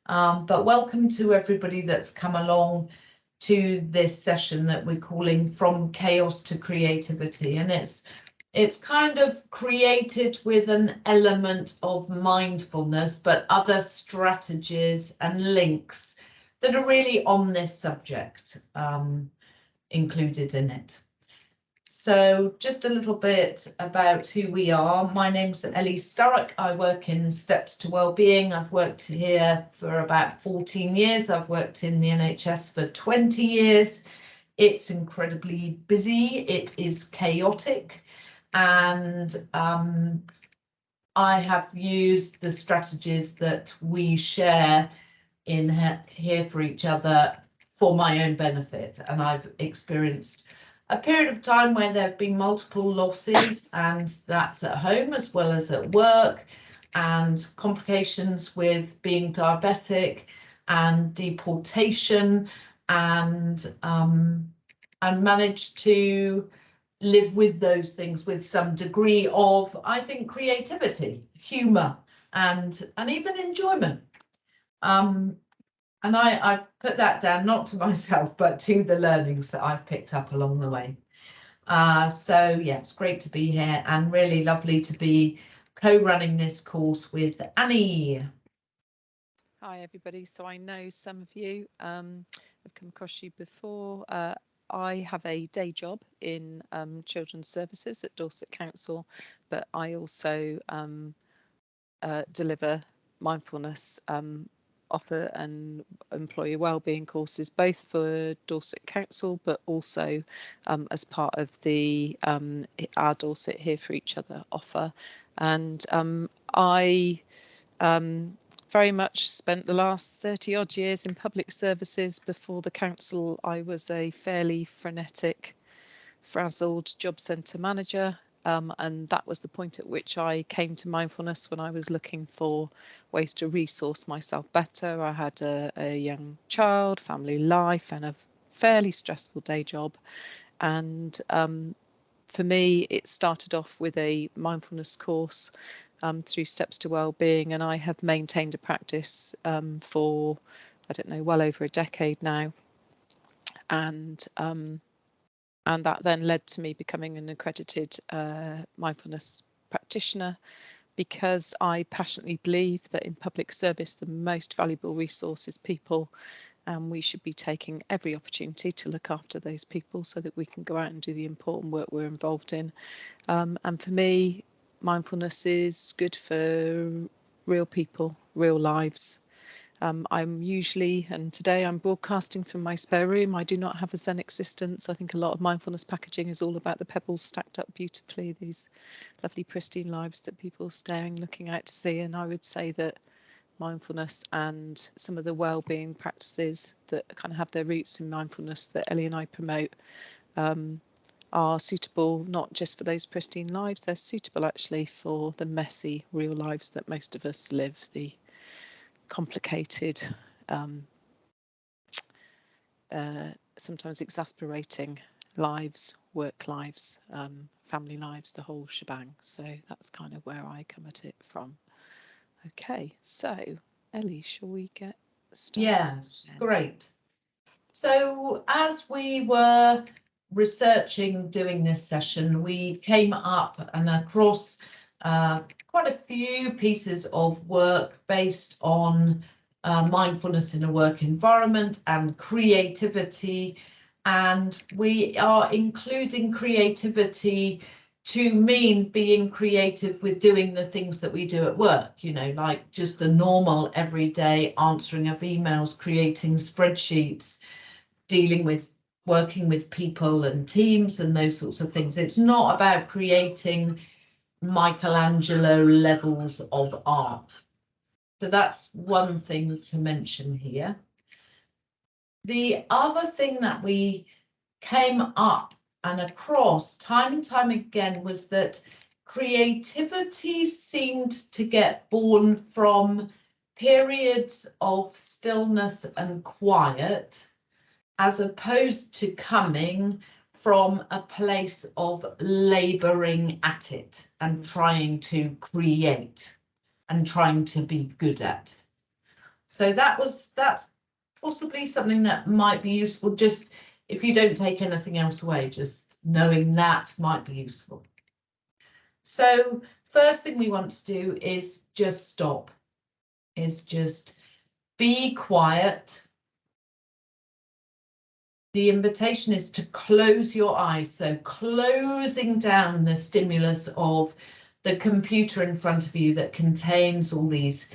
But welcome to everybody that's come along to this session that we're calling From Chaos to Creativity, and it's kind of created with an element of mindfulness, but other strategies and links that are really on this subject included in it. So just a little bit about who we are. My name's Ellie Sturrock. I work in Steps to Wellbeing. I've worked here for about 14 years. I've worked in the NHS for 20 years. It's incredibly busy. It is chaotic. And I have used the strategies that we share in here for each other for my own benefit. And I've experienced a period of time where there have been multiple losses, and that's at home as well as at work, and complications with being diabetic and deportation, and managed to live with those things with some degree of, I think, creativity, humour, and even enjoyment. And I put that down not to myself, but to the learnings that I've picked up along the way. So yeah, it's great to be here and really lovely to be co-running this course with Annie. Hi everybody. So I know some of you have come across you before. I have a day job in children's services at Dorset Council, but I also deliver mindfulness offer and employee wellbeing courses, both for Dorset Council, but also as part of the our Dorset Here for Each Other offer. And I very much spent the last 30 odd years in public services. Before the council, I was a fairly frenetic, frazzled job centre manager. And that was the point at which I came to mindfulness when I was looking for ways to resource myself better. I had a young child, family life, and a fairly stressful day job. And for me, it started off with a mindfulness course through Steps to Wellbeing, and I have maintained a practice for, I don't know, well over a decade now. And that then led to me becoming an accredited mindfulness practitioner, because I passionately believe that in public service, the most valuable resource is people, and we should be taking every opportunity to look after those people so that we can go out and do the important work we're involved in. And for me, mindfulness is good for real people, real lives. I'm usually, and today I'm broadcasting from my spare room. I do not have a Zen existence. I think a lot of mindfulness packaging is all about the pebbles stacked up beautifully, these lovely pristine lives that people are staring, looking out to see. And I would say that mindfulness and some of the well-being practices that kind of have their roots in mindfulness that Ellie and I promote are suitable not just for those pristine lives, they're suitable actually for the messy real lives that most of us live, the complicated, sometimes exasperating lives, work lives, family lives, the whole shebang. So that's kind of where I come at it from. Okay, so Ellie, shall we get started? Yes, great. So as we were researching doing this session, we came up and across quite a few pieces of work based on mindfulness in a work environment and creativity, and we are including creativity to mean being creative with doing the things that we do at work, you know, like just the normal everyday answering of emails, creating spreadsheets, dealing with working with people and teams and those sorts of things. It's not about creating Michelangelo levels of art. So that's one thing to mention here. The other thing that we came up and across time and time again was that creativity seemed to get born from periods of stillness and quiet, as opposed to coming from a place of labouring at it and trying to create and trying to be good at. So that's possibly something that might be useful, just if you don't take anything else away, just knowing that might be useful. So first thing we want to do is just stop, is just be quiet. The invitation is to close your eyes, so closing down the stimulus of the computer in front of you that contains all these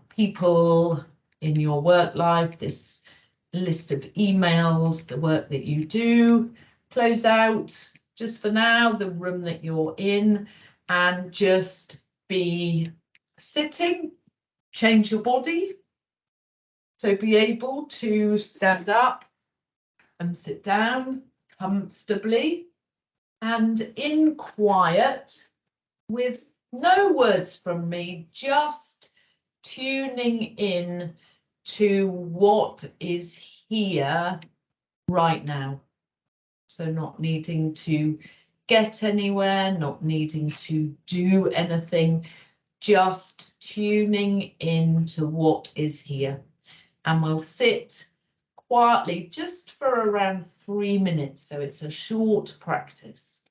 people in your work life, this list of emails, the work that you do. Close out, just for now, the room that you're in, and just be sitting. Change your body. So be able to stand up and sit down comfortably and in quiet, with no words from me, just tuning in to what is here right now. So not needing to get anywhere, not needing to do anything, just tuning in to what is here. And we'll sit quietly just for around 3 minutes. So it's a short practice.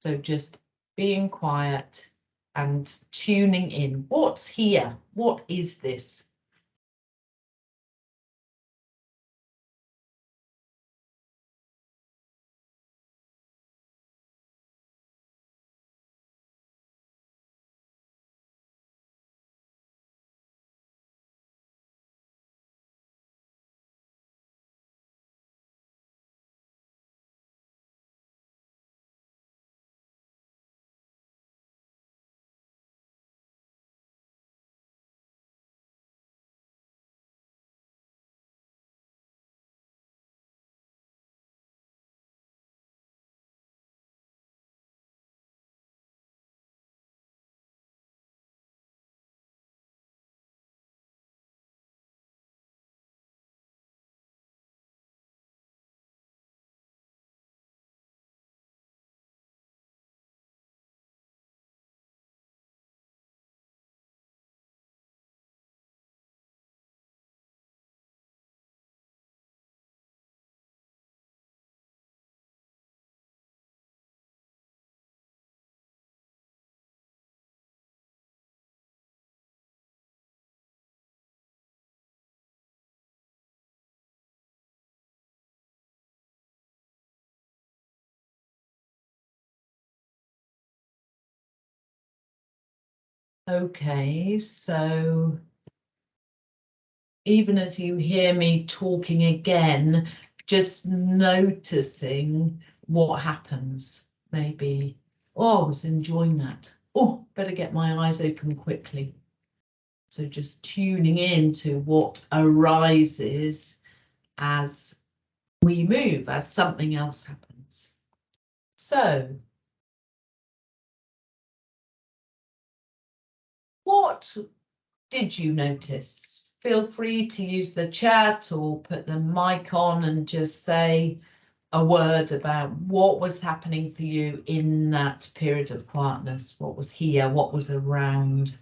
So just being quiet and tuning in. What's here? What is this? Okay, so even as you hear me talking again, just noticing what happens. Maybe, oh, I was enjoying that. Oh, better get my eyes open quickly. So just tuning in to what arises as we move, as something else happens. So, what did you notice? Feel free to use the chat or put the mic on and just say a word about what was happening for you in that period of quietness. What was here? What was around?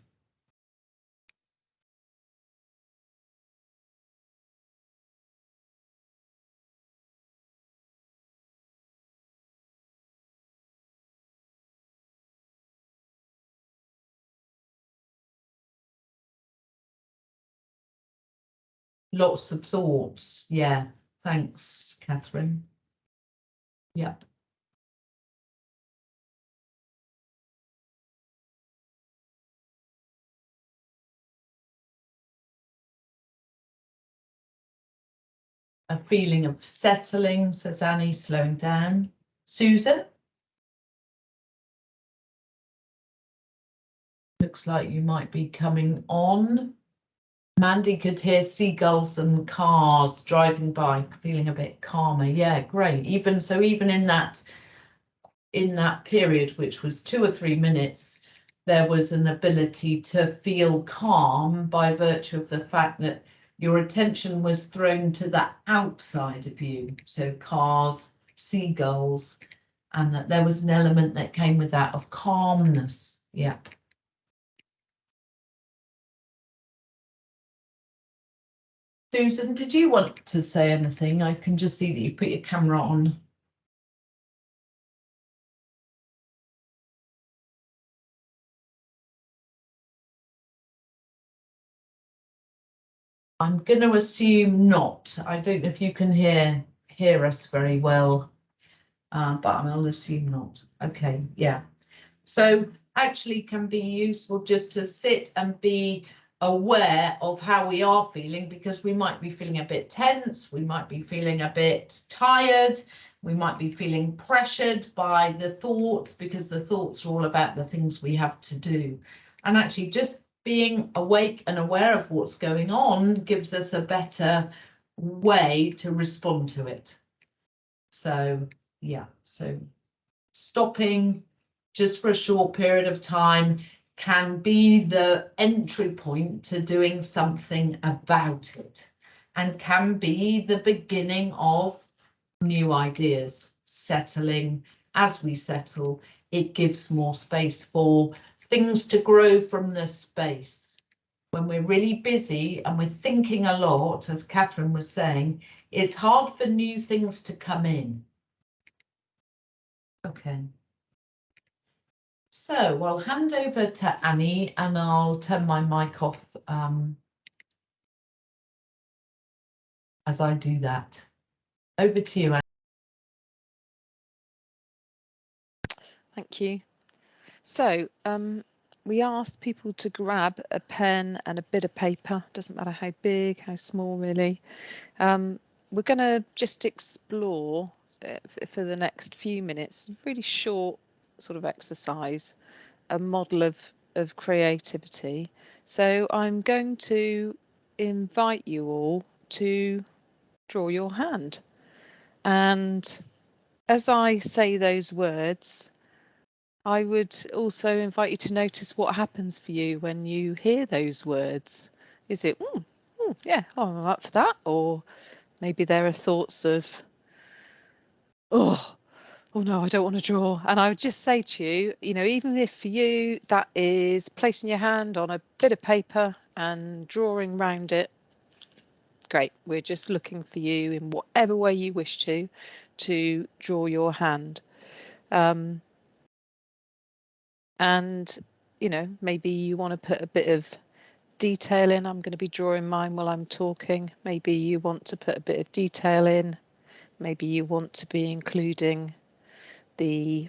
Lots of thoughts. Yeah. Thanks, Catherine. Yep. A feeling of settling, says Annie, slowing down. Susan? Looks like you might be coming on. Mandy could hear seagulls and cars driving by, feeling a bit calmer. Yeah, great. Even so, even in that period, which was 2 or 3 minutes, there was an ability to feel calm by virtue of the fact that your attention was thrown to the outside of you. So cars, seagulls, and that there was an element that came with that of calmness. Yeah. Susan, did you want to say anything? I can just see that you put your camera on. I'm going to assume not. I don't know if you can hear us very well, but I'll assume not. Okay, yeah. So actually can be useful just to sit and be aware of how we are feeling, because we might be feeling a bit tense, we might be feeling a bit tired, we might be feeling pressured by the thoughts, because the thoughts are all about the things we have to do. And actually just being awake and aware of what's going on gives us a better way to respond to it. So yeah, so stopping just for a short period of time can be the entry point to doing something about it, and can be the beginning of new ideas settling. As we settle, it gives more space for things to grow from the space. When we're really busy and we're thinking a lot, as Catherine was saying, it's hard for new things to come in. Okay. So I'll hand over to Annie and I'll turn my mic off as I do that. Over to you, Annie. Thank you. So we asked people to grab a pen and a bit of paper. Doesn't matter how big, how small, really. We're going to just explore for the next few minutes, really short sort of exercise, a model of creativity. So I'm going to invite you all to draw your hand. And as I say those words, I would also invite you to notice what happens for you when you hear those words. Is it, yeah, I'm up for that? Or maybe there are thoughts of, oh no, I don't want to draw. And I would just say to you, even if for you that is placing your hand on a bit of paper and drawing round it, great. We're just looking for you in whatever way you wish to draw your hand. And, maybe you want to put a bit of detail in. I'm going to be drawing mine while I'm talking. Maybe you want to put a bit of detail in. Maybe you want to be including the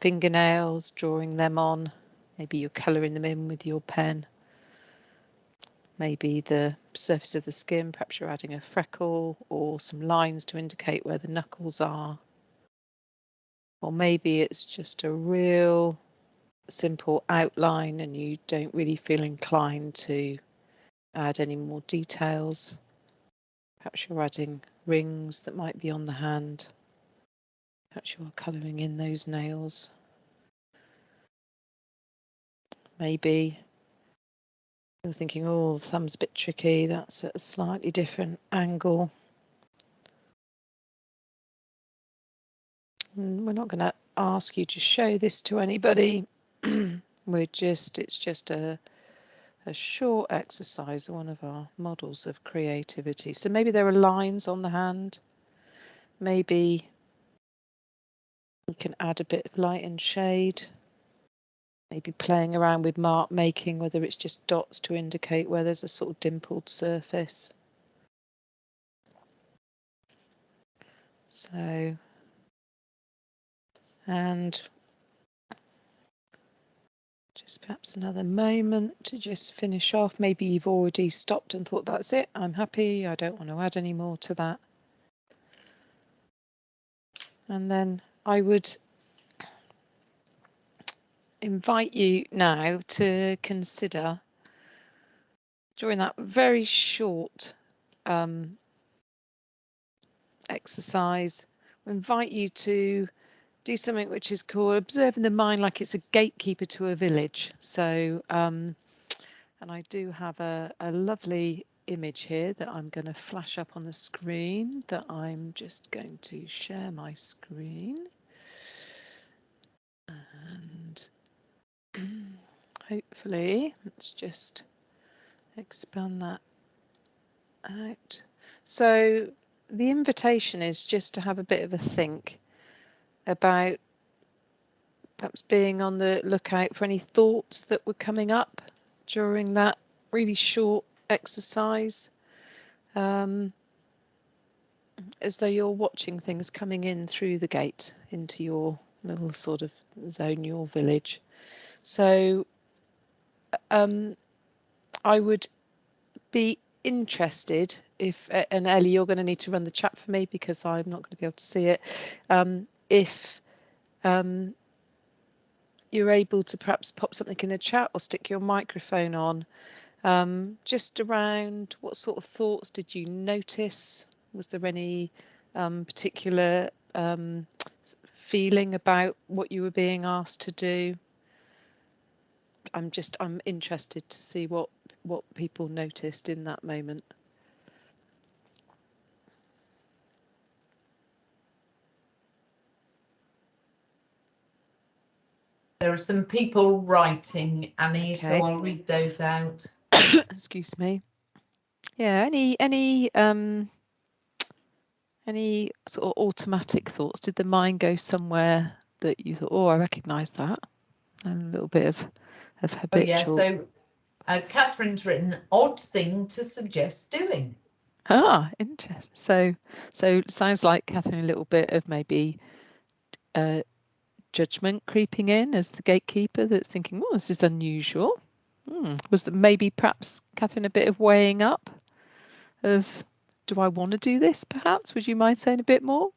fingernails, drawing them on. Maybe you're colouring them in with your pen. Maybe the surface of the skin, perhaps you're adding a freckle or some lines to indicate where the knuckles are. Or maybe it's just a real simple outline and you don't really feel inclined to add any more details. Perhaps you're adding rings that might be on the hand. Perhaps you are colouring in those nails. Maybe you're thinking, oh, the thumb's a bit tricky, that's at a slightly different angle. And we're not going to ask you to show this to anybody. It's just a short exercise, one of our models of creativity. So maybe there are lines on the hand. Maybe you can add a bit of light and shade. Maybe playing around with mark making, whether it's just dots to indicate where there's a sort of dimpled surface. So, and just perhaps another moment to just finish off. Maybe you've already stopped and thought, that's it, I'm happy, I don't want to add any more to that. And then I would invite you now to consider, during that very short exercise, I invite you to do something which is called observing the mind like it's a gatekeeper to a village. So, and I do have a lovely image here that I'm going to flash up on the screen, that I'm just going to share my screen. And hopefully, let's just expand that out. So the invitation is just to have a bit of a think about perhaps being on the lookout for any thoughts that were coming up during that really short exercise, as though you're watching things coming in through the gate into your little sort of zone, your village. So I would be interested if, and Ellie, you're going to need to run the chat for me because I'm not going to be able to see it, if you're able to perhaps pop something in the chat or stick your microphone on, just around what sort of thoughts did you notice? Was there any particular feeling about what you were being asked to do? I'm interested to see what people noticed in that moment. There are some people writing, Annie, Okay. so I'll read those out. Excuse me. Yeah, any sort of automatic thoughts? Did the mind go somewhere that you thought, oh, I recognise that? And a little bit of habitual. Oh yeah, so Catherine's written, odd thing to suggest doing. Ah, interesting. So sounds like, Catherine, a little bit of maybe judgment creeping in as the gatekeeper that's thinking, oh, this is unusual. Was there maybe perhaps, Catherine, a bit of weighing up of, do I want to do this perhaps? Would you mind saying a bit more?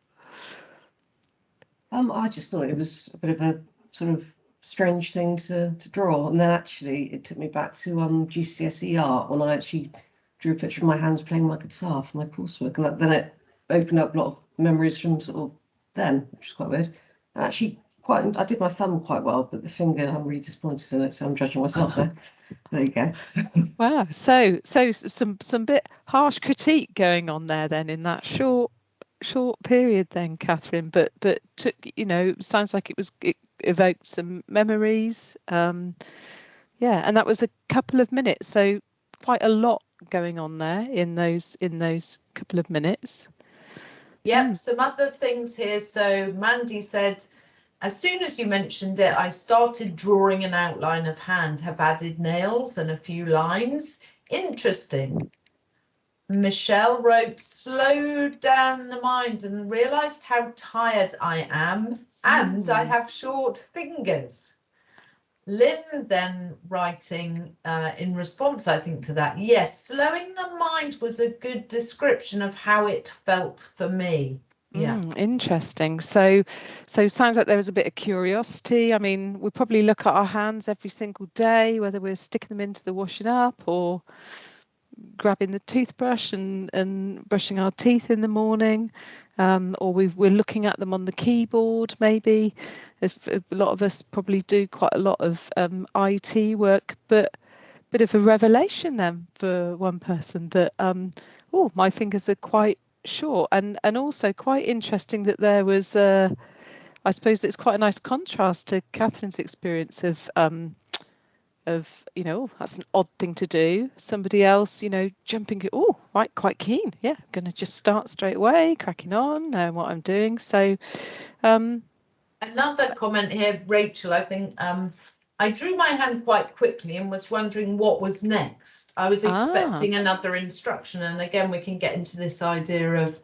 I just thought it was a bit of a sort of strange thing to draw, and then actually it took me back to GCSE art when I actually drew a picture of my hands playing my guitar for my coursework, and then it opened up a lot of memories from sort of then, which is quite weird. And actually, I did my thumb quite well, but the finger, I'm really disappointed in it, so I'm judging myself now. There you go. Wow, so some bit harsh critique going on there then in that short period then, Catherine, but took, sounds like it evoked some memories. Yeah, and that was a couple of minutes, so quite a lot going on there in those couple of minutes. Yep, some other things here. So Mandy said, as soon as you mentioned it, I started drawing an outline of hand, have added nails and a few lines. Interesting. Michelle wrote, slowed down the mind and realised how tired I am, and I have short fingers. Lynn then writing in response, I think, to that, yes, slowing the mind was a good description of how it felt for me. Yeah. Interesting. So sounds like there was a bit of curiosity. I mean, we probably look at our hands every single day, whether we're sticking them into the washing up or grabbing the toothbrush and brushing our teeth in the morning, or we're looking at them on the keyboard maybe. If a lot of us probably do quite a lot of IT work, but bit of a revelation then for one person that oh, my fingers are quite short, and also quite interesting that there was I suppose it's quite a nice contrast to Catherine's experience of that's an odd thing to do. Somebody else, jumping, oh, right, quite keen. Yeah, I'm going to just start straight away, cracking on, knowing what I'm doing. So another comment here, Rachel, I think I drew my hand quite quickly and was wondering what was next. I was expecting another instruction, and again we can get into this idea of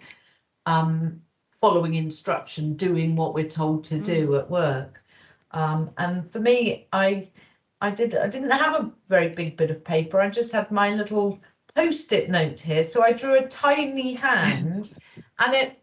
following instruction, doing what we're told to do at work. And for me, I didn't have a very big bit of paper. I just had my little post-it note here. So I drew a tiny hand, and it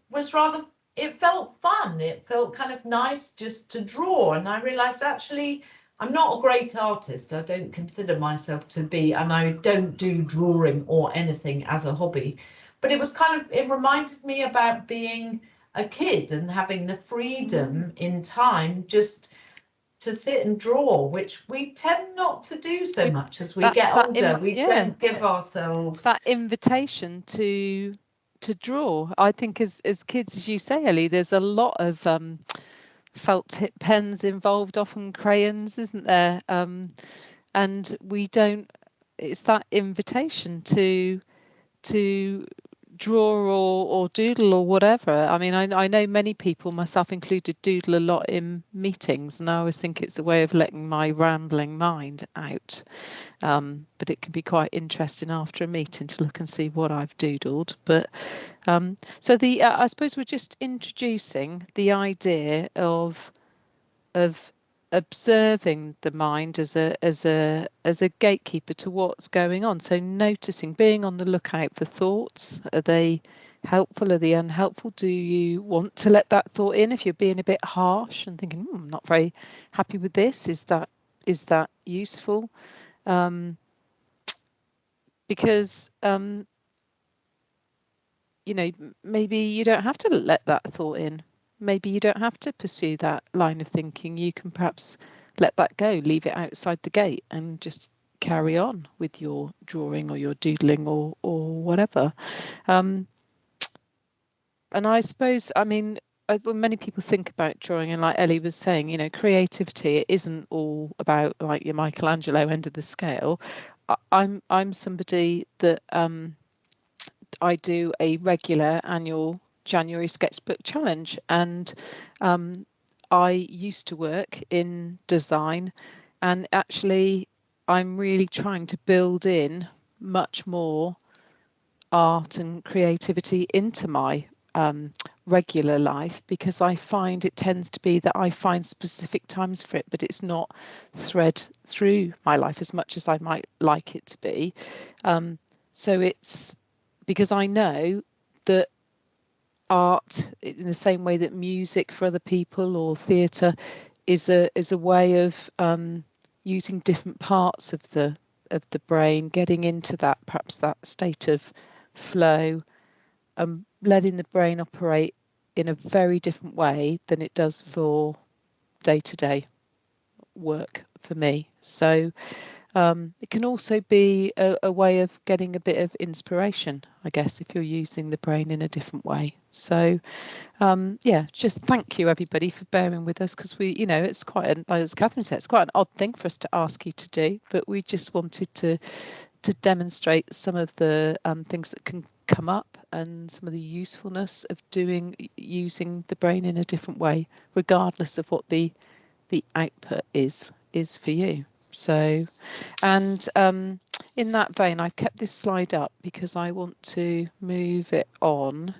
felt fun. It felt kind of nice just to draw. And I realized actually I'm not a great artist. I don't consider myself to be, and I don't do drawing or anything as a hobby. But it reminded me about being a kid and having the freedom in time just to sit and draw, which we tend not to do so much as we get older. We don't give ourselves that invitation to draw. I think as kids, as you say, Ellie, there's a lot of felt tip pens involved, often crayons, isn't there? And we don't. It's that invitation to to draw or doodle or whatever. I mean, I know many people, myself included, doodle a lot in meetings, and I always think it's a way of letting my rambling mind out. But it can be quite interesting after a meeting to look and see what I've doodled. But so I suppose we're just introducing the idea of observing the mind as a gatekeeper to what's going on. So noticing, being on the lookout for thoughts. Are they helpful? Are they unhelpful? Do you want to let that thought in if you're being a bit harsh and thinking, I'm not very happy with this? Is that useful? Because you know, maybe you don't have to let that thought in. Maybe you don't have to pursue that line of thinking. You can perhaps let that go, leave it outside the gate, and just carry on with your drawing or your doodling or whatever. And I suppose, I mean, when many people think about drawing, and like Ellie was saying, you know, creativity, it isn't all about like your Michelangelo end of the scale. I'm somebody that I do a regular annual January sketchbook challenge, and I used to work in design, and actually I'm really trying to build in much more art and creativity into my regular life, because I find it tends to be that I find specific times for it, but it's not thread through my life as much as I might like it to be. So it's because I know that art, in the same way that music for other people or theatre, is a way of using different parts of the brain, getting into that, perhaps that state of flow, letting the brain operate in a very different way than it does for day-to-day work for me. So it can also be a way of getting a bit of inspiration, I guess, if you're using the brain in a different way. So yeah, just thank you everybody for bearing with us, because we, you know, it's quite as Catherine said, it's quite an odd thing for us to ask you to do, but we just wanted to demonstrate some of the things that can come up and some of the usefulness of using the brain in a different way, regardless of what the output is for you. So, and in that vein, I've kept this slide up because I want to move it on.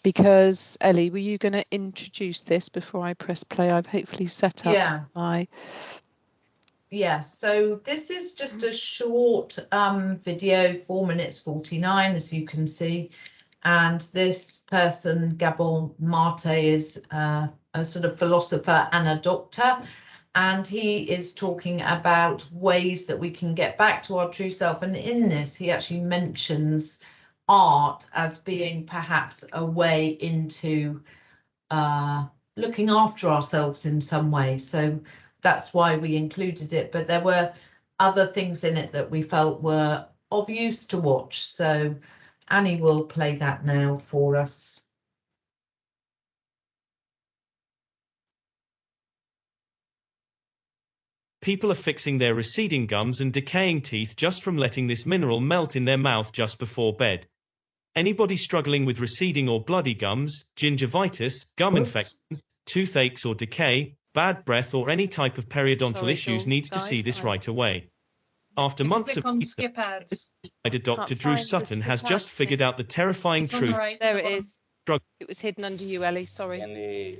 Because Ellie, were you going to introduce this before I press play? I've hopefully set up my... Yeah, so this is just a short video, 4 minutes 49, as you can see. And this person, Gabor Mate, is a sort of philosopher and a doctor. And he is talking about ways that we can get back to our true self. And in this, he actually mentions art as being perhaps a way into looking after ourselves in some way. So that's why we included it. But there were other things in it that we felt were of use to watch. So Annie will play that now for us. People are fixing their receding gums and decaying teeth just from letting this mineral melt in their mouth just before bed. Anybody struggling with receding or bloody gums, gingivitis, gum infections, toothaches or decay, bad breath or any type of periodontal issues needs to see this right away. After months of skip ads, Dr. Drew Sutton has just figured out the terrifying truth. right. There it is. It was hidden under you, Ellie, sorry. In the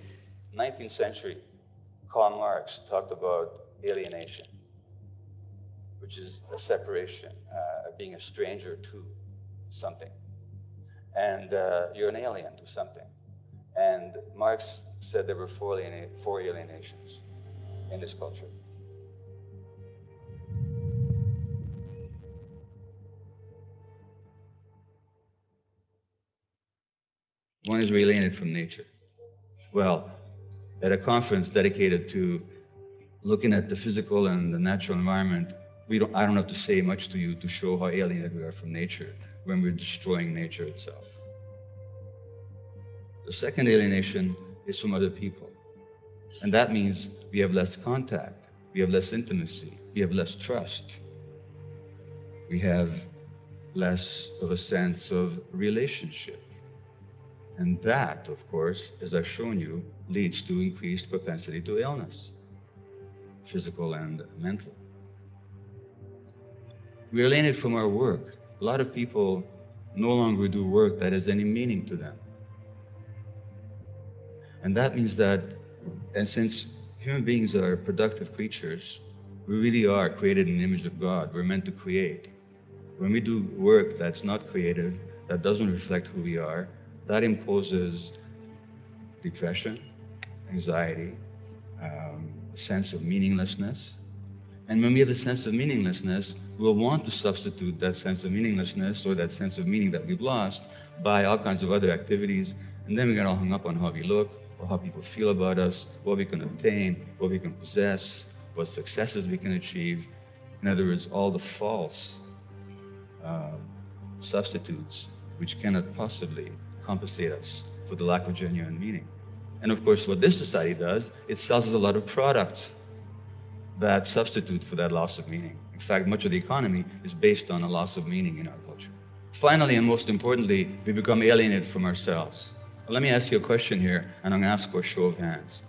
19th century, Karl Marx talked about alienation, which is a separation, being a stranger to something. And you're an alien to something. And Marx said there were four alienations in this culture. One is we're alienated from nature. Well, at a conference dedicated to looking at the physical and the natural environment, I don't have to say much to you to show how alienated we are from nature when we're destroying nature itself. The second alienation is from other people. And that means we have less contact, we have less intimacy, we have less trust. We have less of a sense of relationship. And that, of course, as I've shown you, leads to increased propensity to illness, physical and mental. We are alienated from our work. A lot of people no longer do work that has any meaning to them. And that means that, and since human beings are productive creatures, we really are created in the image of God. We're meant to create. When we do work that's not creative, that doesn't reflect who we are, that imposes depression, anxiety, a sense of meaninglessness. And when we have a sense of meaninglessness, we'll want to substitute that sense of meaninglessness or that sense of meaning that we've lost by all kinds of other activities. And then we get all hung up on how we look, or how people feel about us, what we can obtain, what we can possess, what successes we can achieve. In other words, all the false substitutes which cannot possibly compensate us for the lack of genuine meaning. And of course, what this society does, it sells us a lot of products that substitute for that loss of meaning. In fact, much of the economy is based on a loss of meaning in our culture. Finally, and most importantly, we become alienated from ourselves. Well, let me ask you a question here, and I'm going to ask for a show of hands.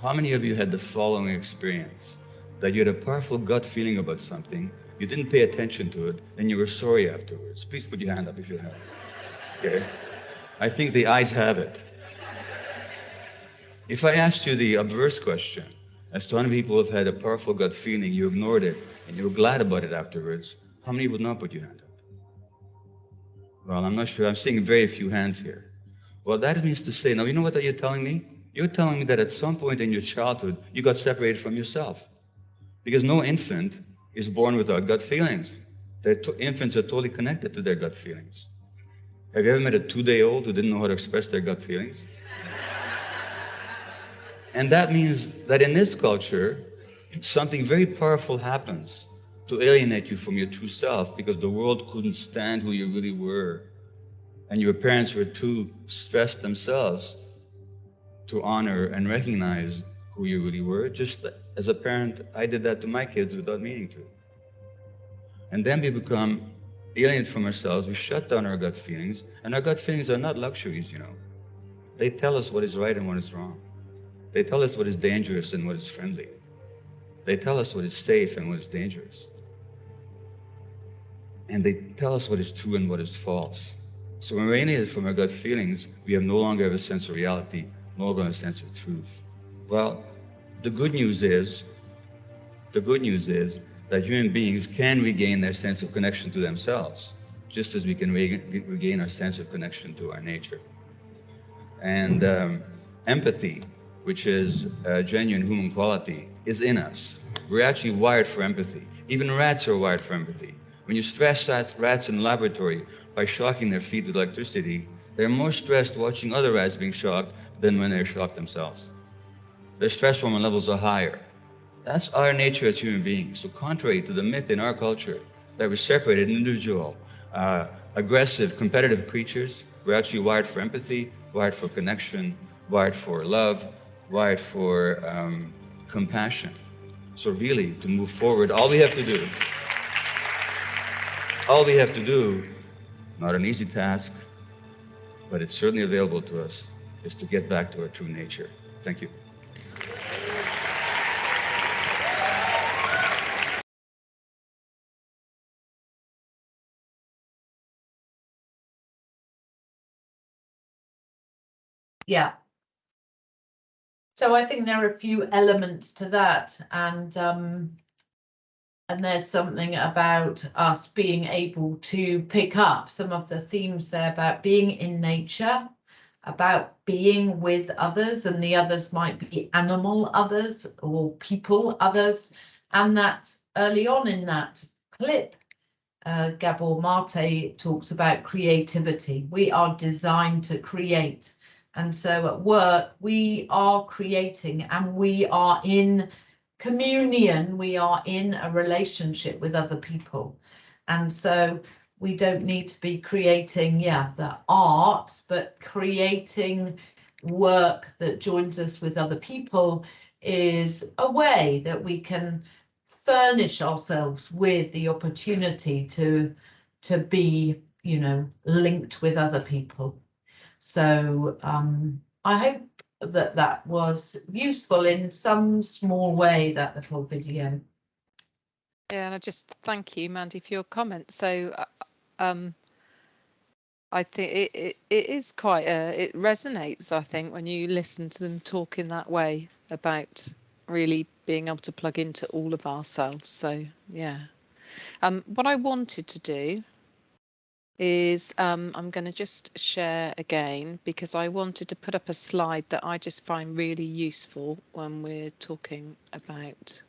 How many of you had the following experience? That you had a powerful gut feeling about something, you didn't pay attention to it, and you were sorry afterwards? Please put your hand up if you have it. Okay. I think the ayes have it. If I asked you the obverse question, as to how many people have had a powerful gut feeling, you ignored it, and you were glad about it afterwards, how many would not put your hand up? Well, I'm not sure. I'm seeing very few hands here. Well, that means to say, now, you know what you're telling me? You're telling me that at some point in your childhood, you got separated from yourself. Because no infant is born without gut feelings. Infants are totally connected to their gut feelings. Have you ever met a 2-day-old who didn't know how to express their gut feelings? And that means that in this culture, something very powerful happens to alienate you from your true self, because the world couldn't stand who you really were. And your parents were too stressed themselves to honor and recognize who you really were. Just as a parent, I did that to my kids without meaning to. And then we become alienated from ourselves. We shut down our gut feelings. And our gut feelings are not luxuries, you know. They tell us what is right and what is wrong. They tell us what is dangerous and what is friendly. They tell us what is safe and what is dangerous. And they tell us what is true and what is false. So when we're alienated from our gut feelings, we no longer have a sense of reality, no longer have a sense of truth. Well, the good news is that human beings can regain their sense of connection to themselves, just as we can regain our sense of connection to our nature. And empathy, which is a genuine human quality, is in us. We're actually wired for empathy. Even rats are wired for empathy. When you stress rats in the laboratory by shocking their feet with electricity, they're more stressed watching other rats being shocked than when they're shocked themselves. Their stress hormone levels are higher. That's our nature as human beings. So contrary to the myth in our culture that we're separated, individual, aggressive, competitive creatures, we're actually wired for empathy, wired for connection, wired for love, wired for compassion. So really, to move forward, all we have to do, not an easy task, but it's certainly available to us, is to get back to our true nature. Thank you. Yeah. So I think there are a few elements to that, and there's something about us being able to pick up some of the themes there about being in nature, about being with others, and the others might be animal others or people others, and that early on in that clip, Gabor Mate talks about creativity. We are designed to create. And so at work, we are creating, and we are in communion, we are in a relationship with other people. And so we don't need to be creating, the art, but creating work that joins us with other people is a way that we can furnish ourselves with the opportunity to to be, you know, linked with other people. So I hope that that was useful in some small way, that little video. Yeah, and I just thank you, Mandy, for your comment. So I think it is quite it resonates, I think, when you listen to them talk in that way about really being able to plug into all of ourselves. So yeah, what I wanted to do is I'm going to just share again, because I wanted to put up a slide that I just find really useful when we're talking about.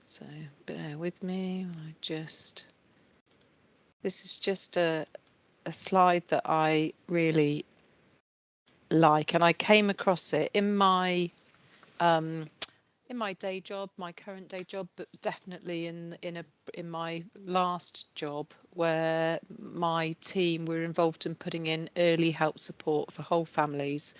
So bear with me. This is just a slide that I really like, and I came across it in my day job, my current day job, but definitely in my last job, where my team were involved in putting in early help support for whole families,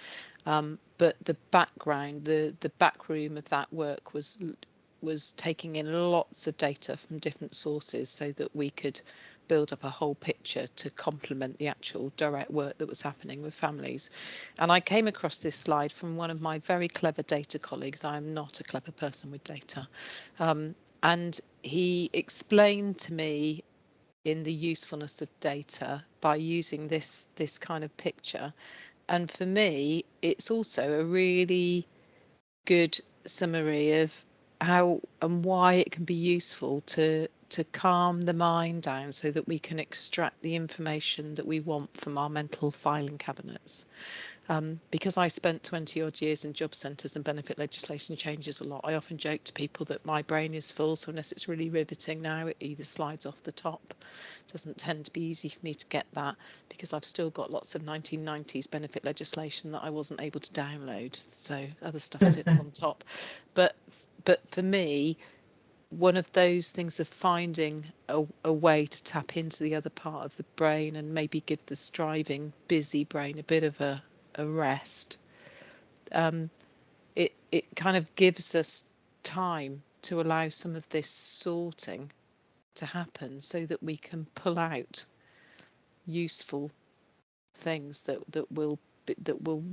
but the background, the back room of that work was taking in lots of data from different sources so that we could build up a whole picture to complement the actual direct work that was happening with families. And I came across this slide from one of my very clever data colleagues. I am not a clever person with data. And he explained to me in the usefulness of data by using this kind of picture. And for me, it's also a really good summary of how and why it can be useful to calm the mind down so that we can extract the information that we want from our mental filing cabinets. Because I spent 20 odd years in job centres and benefit legislation changes a lot, I often joke to people that my brain is full, so unless it's really riveting now, it either slides off the top. It doesn't tend to be easy for me to get that, because I've still got lots of 1990s benefit legislation that I wasn't able to download, so other stuff sits on top. But for me, one of those things of finding a way to tap into the other part of the brain and maybe give the striving, busy brain a bit of a rest, it kind of gives us time to allow some of this sorting to happen so that we can pull out useful things that will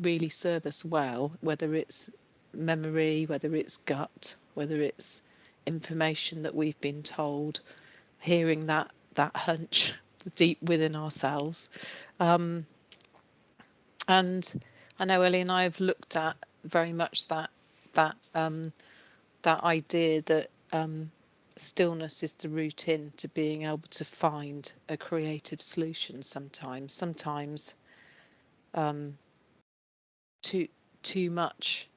really serve us well, whether it's memory, whether it's gut, whether it's information that we've been told, hearing that hunch deep within ourselves. And I know Ellie and I have looked at very much that idea that stillness is the route in to being able to find a creative solution. Sometimes too much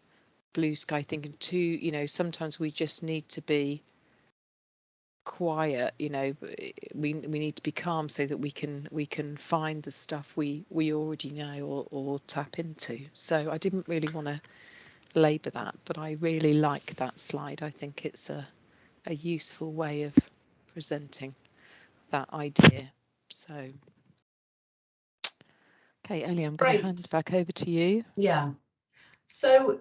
blue sky thinking, sometimes we just need to be quiet, we need to be calm so that we can find the stuff we already know or tap into. So I didn't really want to labour that, but I really like that slide. I think it's a useful way of presenting that idea. So okay, Ellie, I'm going to hand back over to you. Yeah, so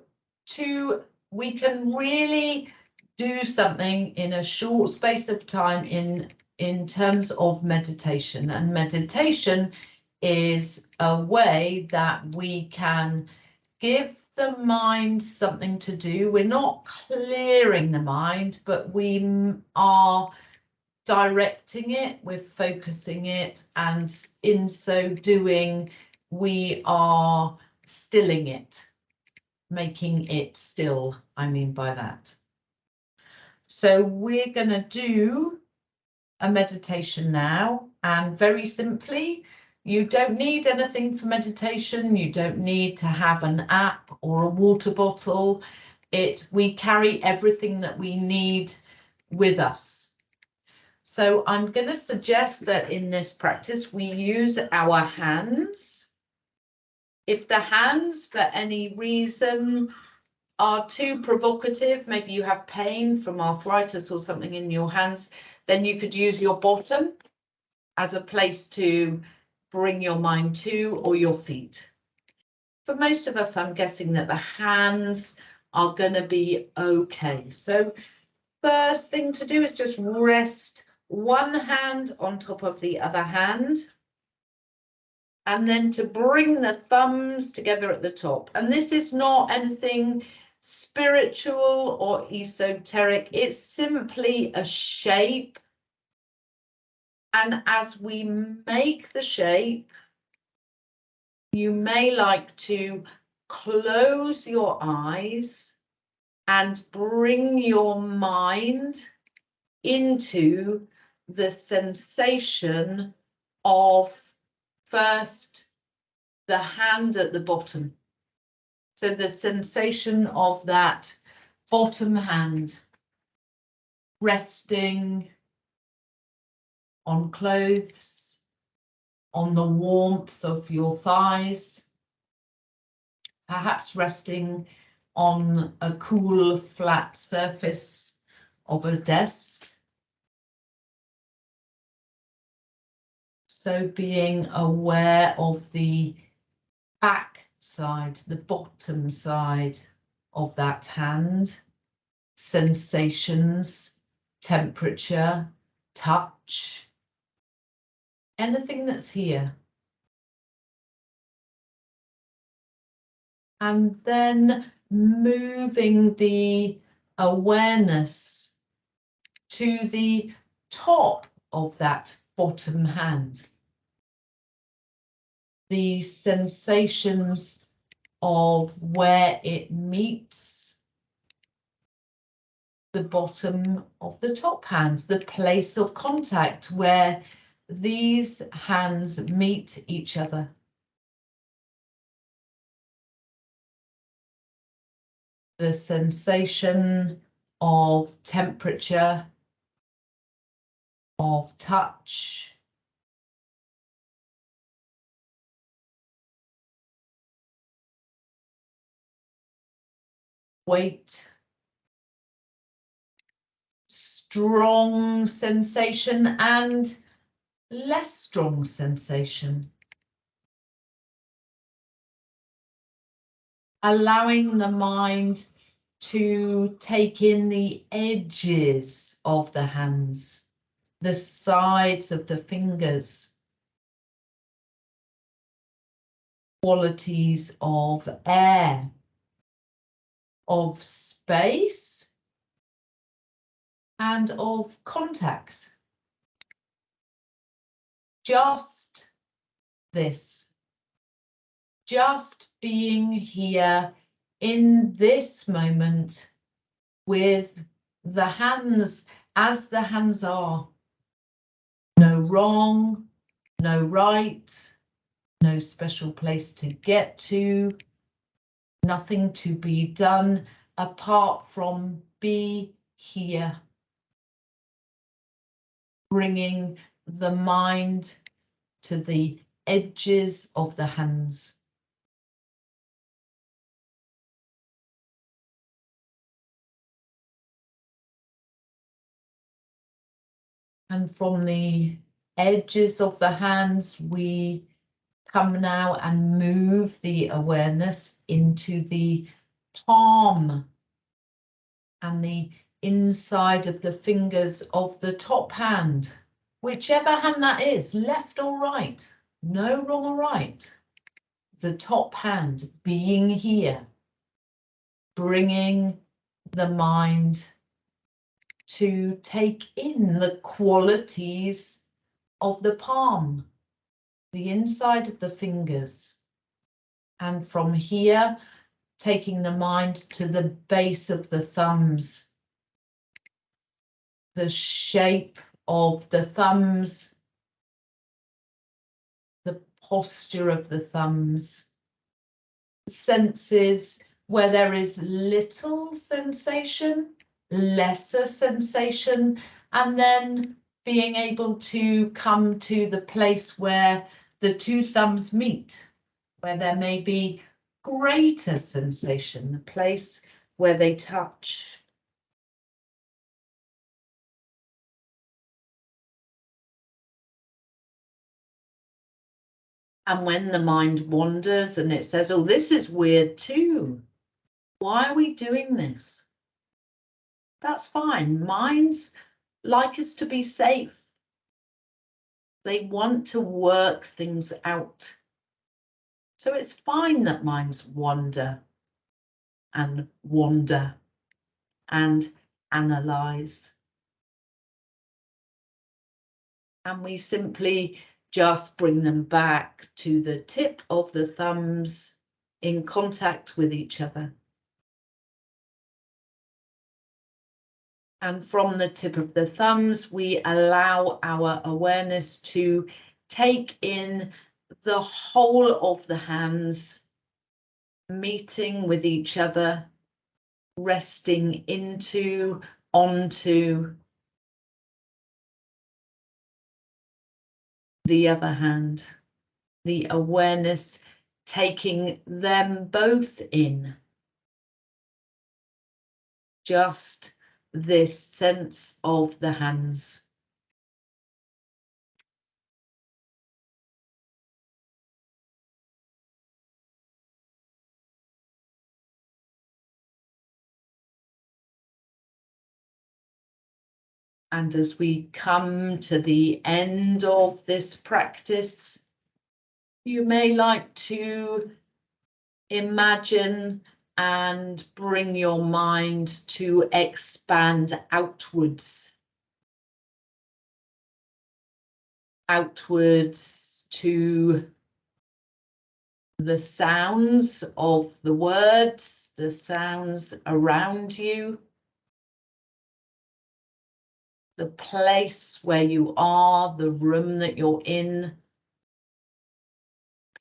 we can really do something in a short space of time in terms of meditation, and meditation is a way that we can give the mind something to do. We're not clearing the mind, but we are directing it, we're focusing it, and in so doing we are stilling it, making it still, I mean by that. So we're going to do a meditation now, and very simply, you don't need anything for meditation. You don't need to have an app or a water bottle. We carry everything that we need with us. So I'm going to suggest that in this practice we use our hands. If the hands for any reason are too provocative, maybe you have pain from arthritis or something in your hands, then you could use your bottom as a place to bring your mind to, or your feet. For most of us, I'm guessing that the hands are going to be okay. So first thing to do is just rest one hand on top of the other hand, and then to bring the thumbs together at the top. And this is not anything spiritual or esoteric, it's simply a shape. And as we make the shape, you may like to close your eyes and bring your mind into the sensation of first the hand at the bottom. So the sensation of that bottom hand resting on clothes, on the warmth of your thighs, perhaps resting on a cool, flat surface of a desk. So being aware of the back side, the bottom side of that hand, sensations, temperature, touch, anything that's here. And then moving the awareness to the top of that bottom hand. The sensations of where it meets the bottom of the top hand, the place of contact where these hands meet each other. The sensation of temperature, of touch, weight, strong sensation and less strong sensation. Allowing the mind to take in the edges of the hands, the sides of the fingers, qualities of air, of space, and of contact. Just this. Just being here in this moment with the hands as the hands are. No wrong, no right, no special place to get to, nothing to be done apart from be here. Bringing the mind to the edges of the hands. And from the edges of the hands, we come now and move the awareness into the palm and the inside of the fingers of the top hand, whichever hand that is, left or right, no wrong or right. The top hand being here, bringing the mind to take in the qualities of the palm, the inside of the fingers. And from here, taking the mind to the base of the thumbs, the shape of the thumbs, the posture of the thumbs, senses where there is little sensation, lesser sensation, and then being able to come to the place where the two thumbs meet, where there may be greater sensation, the place where they touch. And when the mind wanders and it says, oh, this is weird too. Why are we doing this? That's fine. Minds like us to be safe. They want to work things out. So it's fine that minds wander and analyze. And we simply just bring them back to the tip of the thumbs in contact with each other. And from the tip of the thumbs, we allow our awareness to take in the whole of the hands, meeting with each other, resting into, onto the other hand, the awareness taking them both in. Just this sense of the hands. And as we come to the end of this practice, you may like to imagine and bring your mind to expand outwards. Outwards to the sounds of the words, the sounds around you, the place where you are, the room that you're in,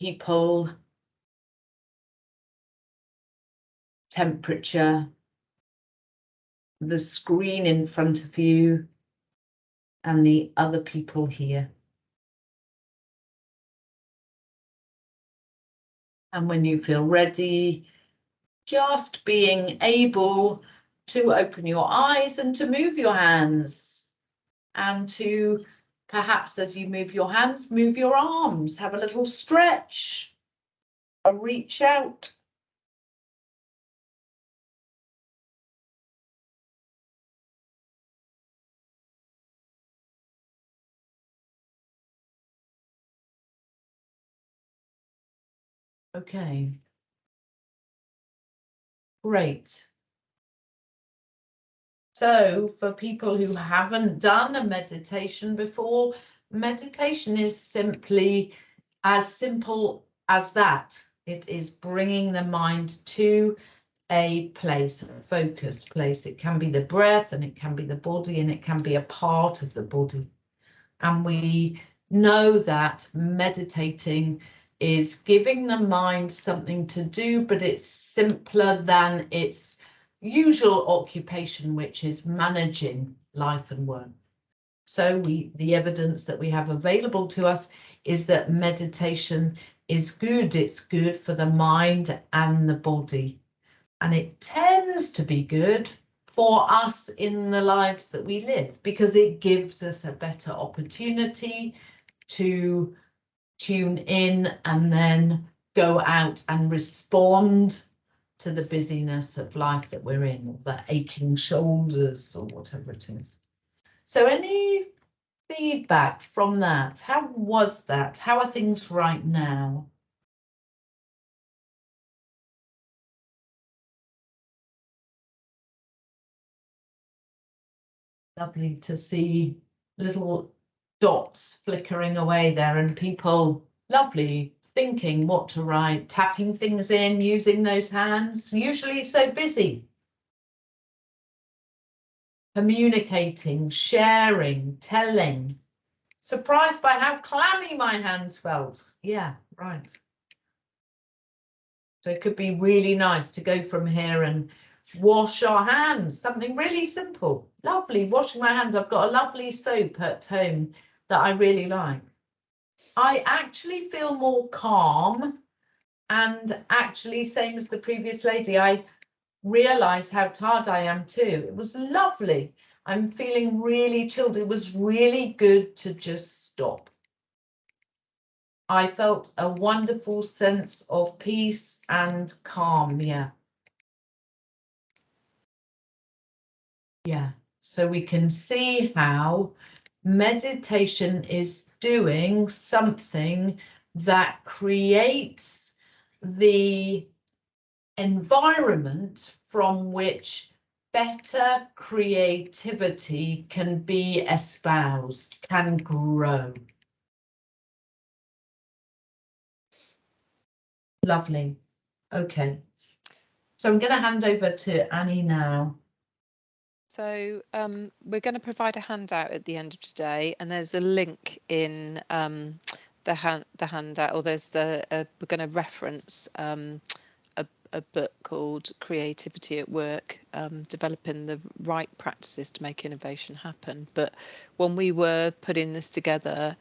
people, temperature, the screen in front of you, and the other people here. And when you feel ready, just being able to open your eyes and to move your hands, and to perhaps as you move your hands, move your arms, have a little stretch, a reach out. Okay. Great. So for people who haven't done a meditation before, meditation is simply as simple as that. It is bringing the mind to a place, a focused place. It can be the breath, and it can be the body, and it can be a part of the body. And we know that meditating is giving the mind something to do, but it's simpler than its usual occupation, which is managing life and work. So the evidence that we have available to us is that meditation is good. It's good for the mind and the body. And it tends to be good for us in the lives that we live, because it gives us a better opportunity to tune in and then go out and respond to the busyness of life that we're in, or the aching shoulders, or whatever it is. So any feedback from that? How was that? How are things right now? Lovely to see little dots flickering away there, and people, lovely, thinking what to write, tapping things in, using those hands, usually so busy. Communicating, sharing, telling. Surprised by how clammy my hands felt. Yeah, right. So it could be really nice to go from here and wash our hands, something really simple. Lovely, washing my hands. I've got a lovely soap at home that I really like. I actually feel more calm, and actually, same as the previous lady, I realise how tired I am too. It was lovely. I'm feeling really chilled. It was really good to just stop. I felt a wonderful sense of peace and calm, yeah. Yeah, so we can see how meditation is doing something that creates the environment from which better creativity can be espoused, can grow. Lovely. Okay. So I'm going to hand over to Annie now. So we're going to provide a handout at the end of today, and there's a link in the handout, or there's we're going to reference a book called Creativity at Work, developing the right practices to make innovation happen. But when we were putting this together,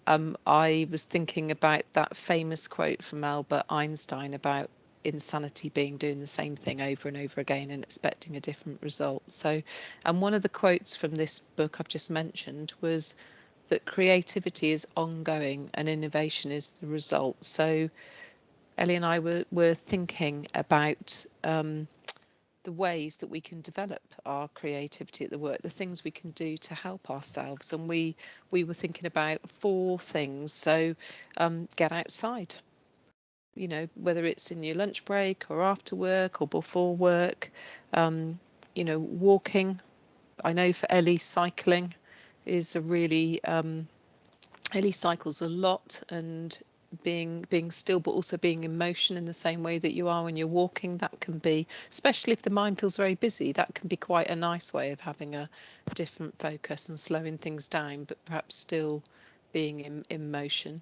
I was thinking about that famous quote from Albert Einstein about insanity being doing the same thing over and over again and expecting a different result. So, and one of the quotes from this book I've just mentioned was that creativity is ongoing and innovation is the result. So Ellie and I were thinking about the ways that we can develop our creativity at the work, the things we can do to help ourselves. And we were thinking about 4 things. So get outside, you know, whether it's in your lunch break or after work or before work, you know, walking. I know for Ellie, cycling is a really, Ellie cycles a lot, and being still but also being in motion in the same way that you are when you're walking, that can be, especially if the mind feels very busy, that can be quite a nice way of having a different focus and slowing things down, but perhaps still being in motion.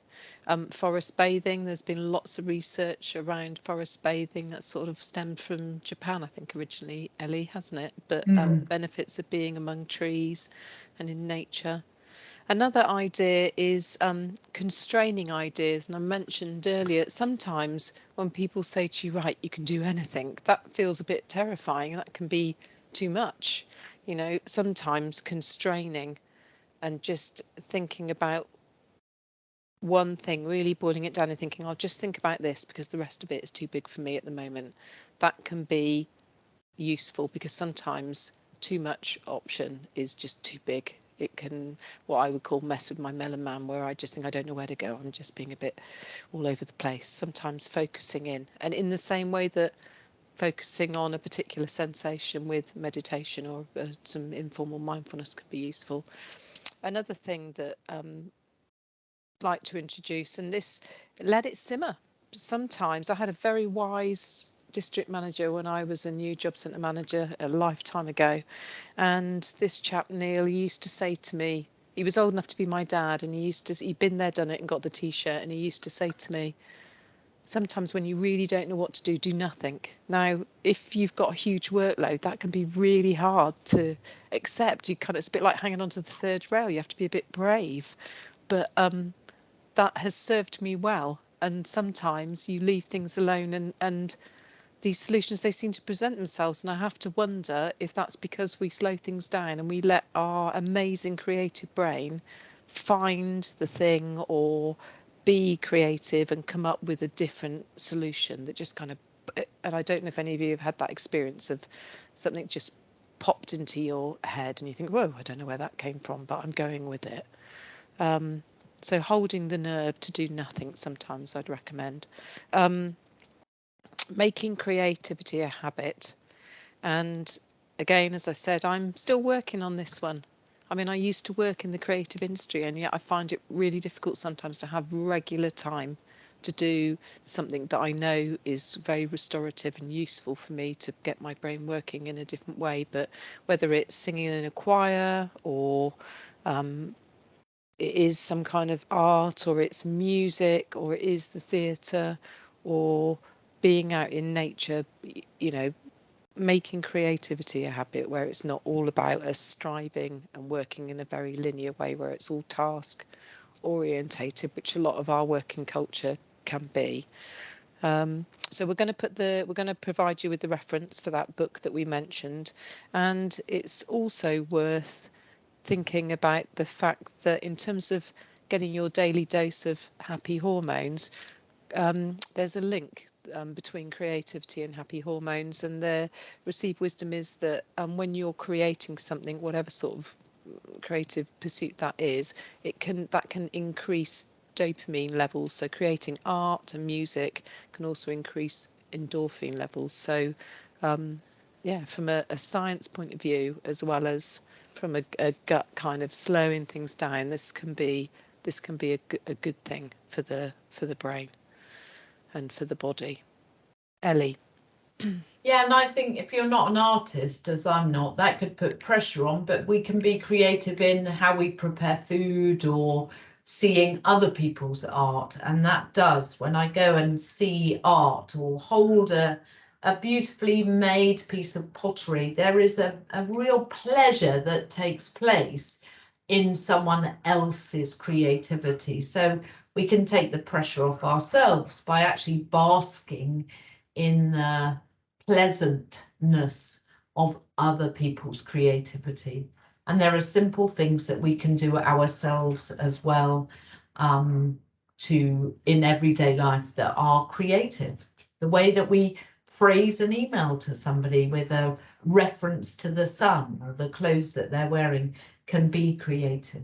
Forest bathing, there's been lots of research around forest bathing that sort of stemmed from Japan, I think originally, Ellie, hasn't it? But the benefits of being among trees and in nature. Another idea is constraining ideas. And I mentioned earlier, sometimes when people say to you, right, you can do anything, that feels a bit terrifying. That can be too much. You know, sometimes constraining and just thinking about one thing, really boiling it down and thinking, I'll just think about this because the rest of it is too big for me at the moment. That can be useful because sometimes too much option is just too big. It can, what I would call, mess with my melon man, where I just think I don't know where to go. I'm just being a bit all over the place. Sometimes focusing in, and in the same way that focusing on a particular sensation with meditation or some informal mindfulness can be useful. Another thing that I'd like to introduce, and this, let it simmer. Sometimes I had a very wise district manager when I was a new job centre manager a lifetime ago, and this chap Neil used to say to me, he was old enough to be my dad, and he'd been there, done it, and got the t-shirt, and he used to say to me, sometimes when you really don't know what to do nothing. Now if you've got a huge workload, that can be really hard to accept. It's a bit like hanging onto the third rail. You have to be a bit brave, but that has served me well. And sometimes you leave things alone, and these solutions, they seem to present themselves, and I have to wonder if that's because we slow things down and we let our amazing creative brain find the thing or be creative and come up with a different solution that just kind of, and I don't know if any of you have had that experience of something just popped into your head and you think, whoa, I don't know where that came from, but I'm going with it. So holding the nerve to do nothing, sometimes I'd recommend. Making creativity a habit. And again, as I said, I'm still working on this one. I mean, I used to work in the creative industry, and yet I find it really difficult sometimes to have regular time to do something that I know is very restorative and useful for me to get my brain working in a different way. But whether it's singing in a choir, or it is some kind of art, or it's music, or it is the theatre, or being out in nature, you know, making creativity a habit where it's not all about us striving and working in a very linear way where it's all task orientated, which a lot of our working culture can be. So we're going to provide you with the reference for that book that we mentioned, and it's also worth thinking about the fact that in terms of getting your daily dose of happy hormones, there's a link between creativity and happy hormones. And the received wisdom is that when you're creating something, whatever sort of creative pursuit that is, that can increase dopamine levels. So creating art and music can also increase endorphin levels. So yeah, from a science point of view, as well as from a gut kind of slowing things down, this can be a good thing for the brain and for the body. Ellie. Yeah, and I think if you're not an artist, as I'm not, that could put pressure on, but we can be creative in how we prepare food or seeing other people's art. And that does, when I go and see art or hold a beautifully made piece of pottery, there is a real pleasure that takes place in someone else's creativity. So we can take the pressure off ourselves by actually basking in the pleasantness of other people's creativity. And there are simple things that we can do ourselves as well in everyday life that are creative. The way that we phrase an email to somebody with a reference to the sun or the clothes that they're wearing can be creative.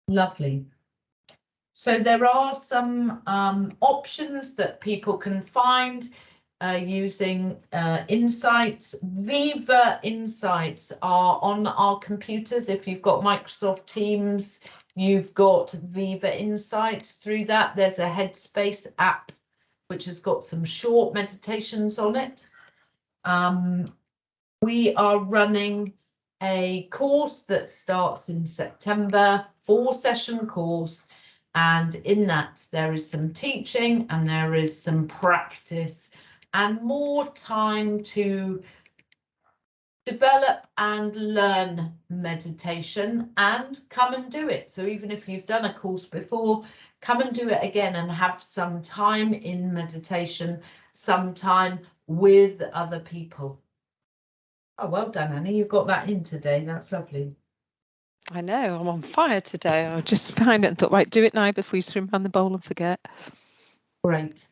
Lovely. So there are some options that people can find using Insights. Viva Insights are on our computers. If you've got Microsoft Teams, you've got Viva Insights. Through that, there's a Headspace app, which has got some short meditations on it. We are running a course that starts in September, 4-session course. And in that, there is some teaching and there is some practice and more time to develop and learn meditation and come and do it. So even if you've done a course before, come and do it again and have some time in meditation, some time with other people. Oh, well done, Annie. You've got that in today. That's lovely. I know, I'm on fire today. I just found it and thought, right, do it now before you swim around the bowl and forget. Great.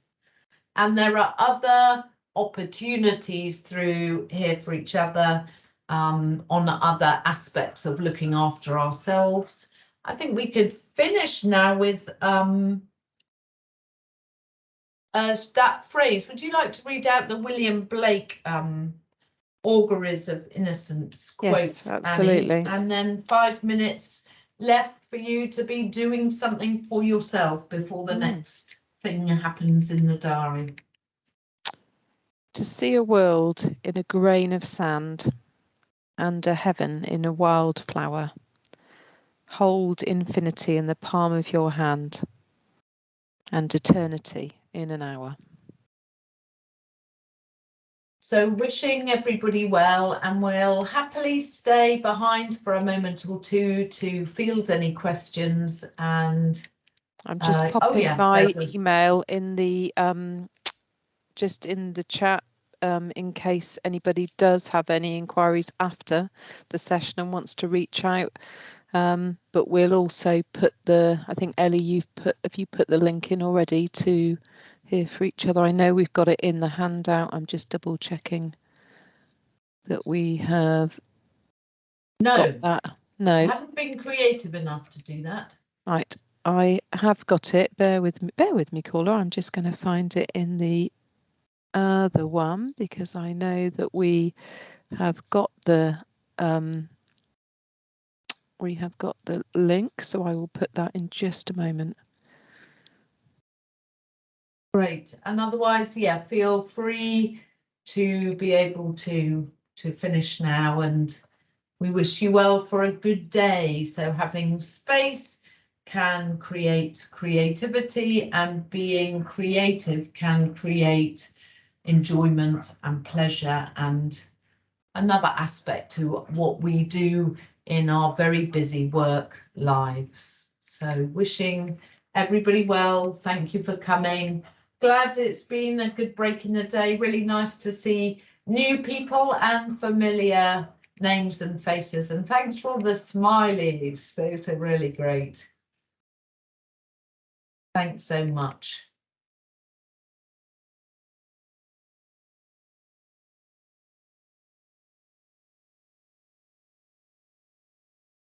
And there are other opportunities through Here for Each Other on other aspects of looking after ourselves. I think we could finish now with that phrase. Would you like to read out the William Blake Auguries of Innocence quote? Yes, absolutely. Annie? And then 5 minutes left for you to be doing something for yourself before the next thing happens in the diary. To see a world in a grain of sand and a heaven in a wildflower. Hold infinity in the palm of your hand and eternity in an hour. So wishing everybody well, and we'll happily stay behind for a moment or two to field any questions. And I'm just popping my email in the just in the chat in case anybody does have any inquiries after the session and wants to reach out. But we'll also put I think Ellie, have you put the link in already to Here for Each Other? I know we've got it in the handout. I'm just double checking that we have got that. No, I haven't been creative enough to do that. Right, I have got it. Bear with me, caller. I'm just going to find it in the other one because I know that we have got the link, so I will put that in just a moment. Great. And otherwise, yeah, feel free to be able to finish now, and we wish you well for a good day. So having space can create creativity, and being creative can create enjoyment and pleasure and another aspect to what we do in our very busy work lives. So wishing everybody well. Thank you for coming. Glad it's been a good break in the day. Really nice to see new people and familiar names and faces. And thanks for all the smileys. Those are really great. Thanks so much.